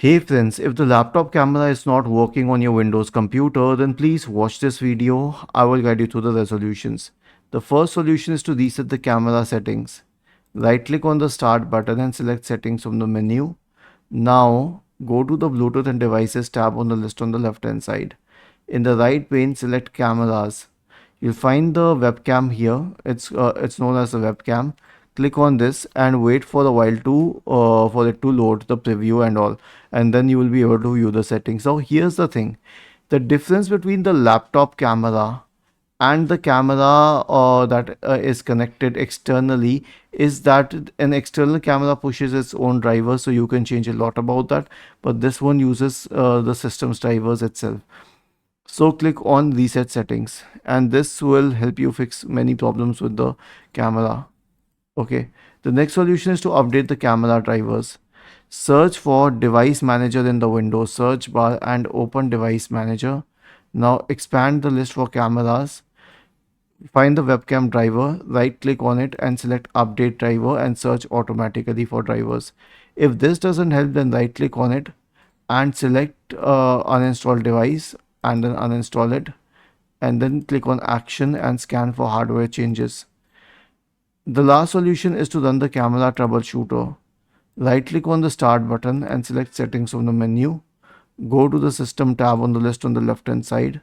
Hey friends, if the laptop camera is not working on your Windows computer, then please watch this video. I will guide you through the resolutions. The first solution is to reset the camera settings. Right click on the start button and select settings from the menu. Now go to the Bluetooth and devices tab on the list on the left hand side. In the right pane, select cameras. You'll find the webcam here. It's known as the webcam. Click on this and wait for a while to for it to load the preview and all, and then you will be able to view the settings. So here's the thing: the difference between the laptop camera and the camera that is connected externally is that an external camera pushes its own driver, so you can change a lot about that, but this one uses the system's drivers itself. So click on reset settings and this will help you fix many problems with the camera. Okay, the next solution is to update the camera drivers. Search for device manager in the Windows search bar and open device manager. Now expand the list for cameras. Find the webcam driver, right click on it and select update driver and search automatically for drivers. If this doesn't help, then right click on it and select uninstall device and then uninstall it, and then click on action and scan for hardware changes. The last solution is to run the camera troubleshooter. Right click on the start button and select settings from the menu. Go to the system tab on the list on the left hand side.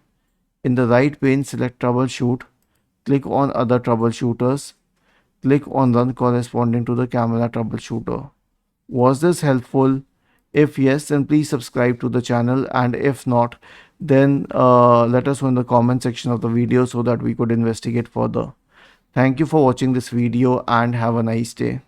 In the right pane, select troubleshoot. Click on other troubleshooters. Click on run corresponding to the camera troubleshooter. Was this helpful? If yes, then please subscribe to the channel, and if not, then let us know in the comment section of the video so that we could investigate further. Thank you for watching this video and have a nice day.